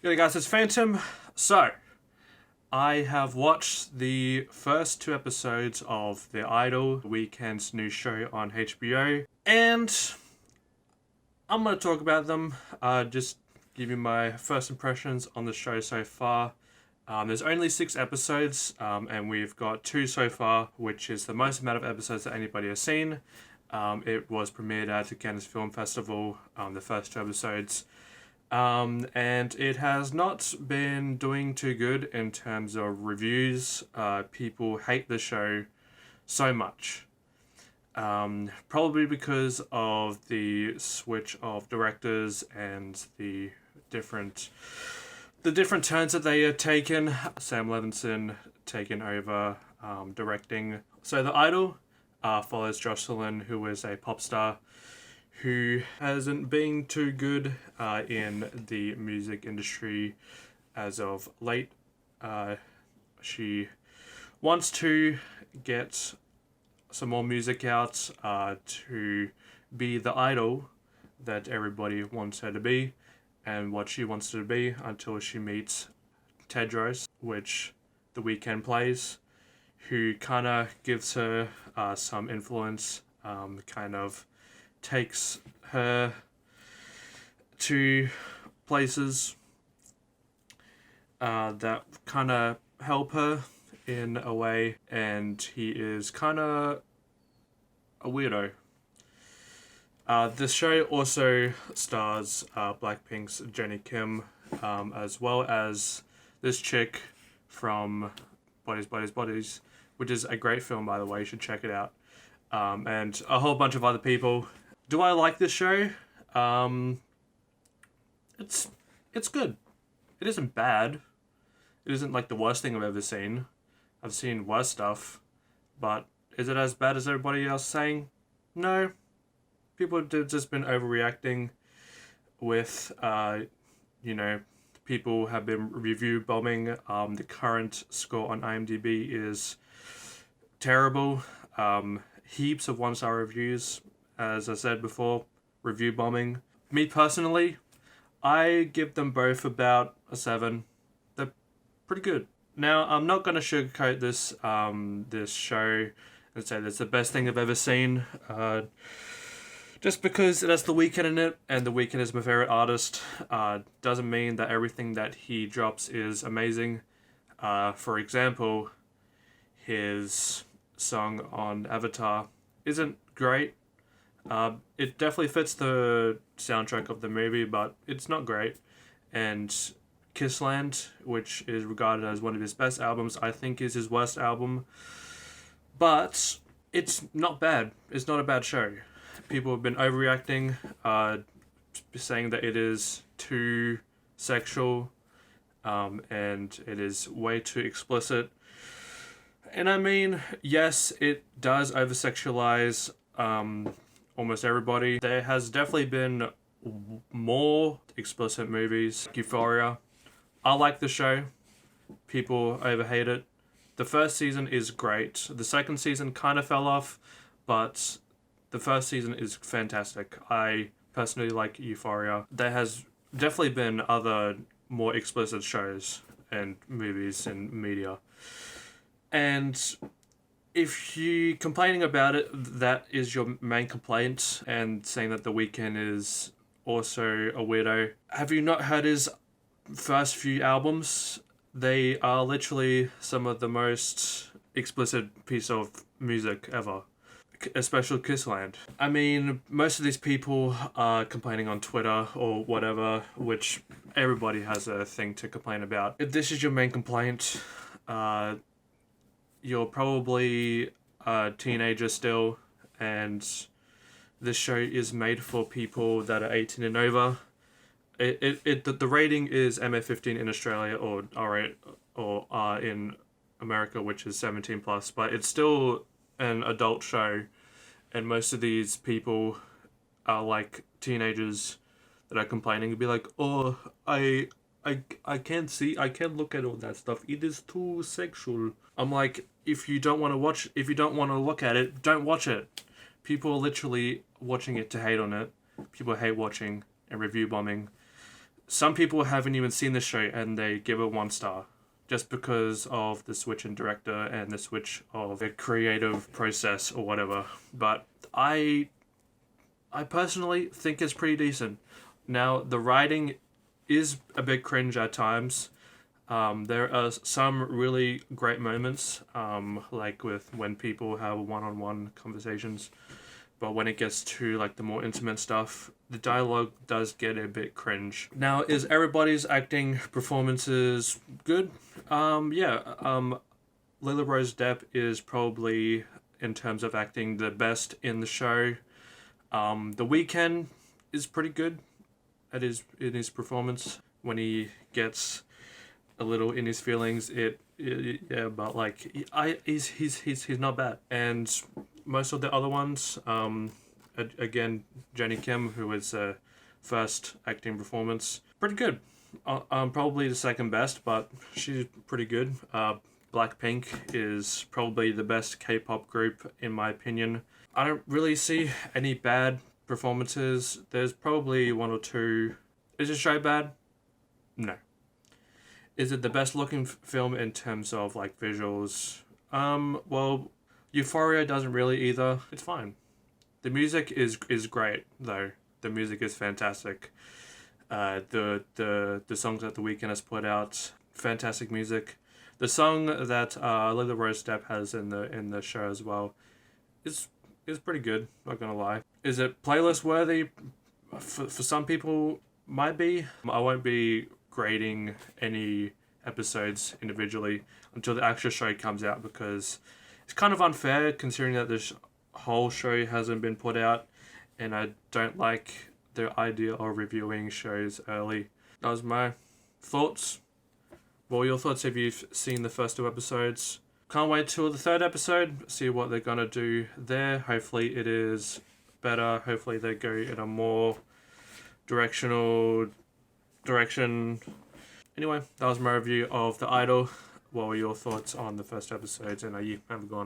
G'day guys, it's Phantom. So, I have watched the first two episodes of The Idol, Weeknd's new show on HBO, and I'm going to talk about them, just give you my first impressions on the show so far. There's only 6 episodes, and we've got 2 so far, which is the most amount of episodes that anybody has seen. It was premiered at the Cannes Film Festival, the first 2 episodes. And it has not been doing too good in terms of reviews. People hate the show so much. Probably because of the switch of directors and the different turns that they have taken. Sam Levinson taking over directing. So The Idol follows Jocelyn, who is a pop star who hasn't been too good in the music industry as of late. She wants to get some more music out to be the idol that everybody wants her to be and what she wants to be until she meets Tedros, which The Weeknd plays, who kind of gives her some influence, kind of takes her to places that kind of help her in a way, and he is kind of a weirdo. This show also stars Blackpink's Jennie Kim, as well as this chick from Bodies, which is a great film, by the way. You should check it out. And a whole bunch of other people. Do I like this show? It's good. It isn't bad. It isn't like the worst thing I've ever seen. I've seen worse stuff, but is it as bad as everybody else saying? No. People have just been overreacting with, people have been review bombing. The current score on IMDb is terrible. Heaps of 1-star reviews. As I said before, review bombing. Me personally, I give them both about a 7. They're pretty good. Now, I'm not going to sugarcoat this this show and say that's the best thing I've ever seen. Just because it has The Weeknd in it, and The Weeknd is my favorite artist, doesn't mean that everything that he drops is amazing. For example, his song on Avatar isn't great. It definitely fits the soundtrack of the movie, but it's not great. And Kissland, which is regarded as one of his best albums, I think is his worst album. But it's not bad. It's not a bad show. People have been overreacting, saying that it is too sexual, and it is way too explicit. And I mean, yes, it does over-sexualize almost everybody. There has definitely been more explicit movies. Euphoria. I like the show. People overhate it. The first season is great. The second season kind of fell off, but the first season is fantastic. I personally like Euphoria. There has definitely been other more explicit shows and movies and media. And if you complaining about it, that is your main complaint, and saying that The Weeknd is also a weirdo. Have you not heard his first few albums? They are literally some of the most explicit piece of music ever. Especially Kissland. I mean, most of these people are complaining on Twitter or whatever, which everybody has a thing to complain about. If this is your main complaint, you're probably a teenager still, and this show is made for people that are 18 and over. The rating is MA15 in Australia, or R8 or R in America, which is 17 plus, but it's still an adult show, and most of these people are like teenagers that are complaining and be like, oh, I can't look at all that stuff. It is too sexual. I'm like, if you don't want to look at it, don't watch it. People are literally watching it to hate on it. People hate watching and review bombing some people haven't even seen the show and they give it 1 star just because of the switch in director and the switch of the creative process or whatever. But I personally think it's pretty decent. Now, the writing is a bit cringe at times. There are some really great moments, like with when people have one-on-one conversations. But when it gets to like the more intimate stuff, the dialogue does get a bit cringe. Now, is everybody's acting performances good? Yeah. Lila Rose Depp is probably, in terms of acting, the best in the show. The Weeknd is pretty good at his performance when he gets a little in his feelings. Yeah, but like he's not bad. And most of the other ones, again, Jenny Kim, who is first acting performance, pretty good. Probably the second best, but she's pretty good. Blackpink is probably the best K-pop group in my opinion. I don't really see any bad performances. There's probably 1 or 2. Is the show bad? No. Is it the best looking film in terms of like visuals? Well, Euphoria doesn't really either. It's fine. The music is great though. The music is fantastic. The songs that The Weeknd has put out, fantastic music. The song that Lila Rose Depp has in the show as well is pretty good. Not gonna lie. Is it playlist worthy? For some people, might be. I won't be grading any episodes individually until the actual show comes out, because it's kind of unfair considering that this whole show hasn't been put out, and I don't like the idea of reviewing shows early. That was my thoughts. What were your thoughts if you've seen the first 2 episodes? Can't wait till the 3rd episode, see what they're gonna do there. Hopefully it is better. Hopefully they go in a more directional direction. Anyway, that was my review of The Idol. What were your thoughts on the first episodes, and are you have gone?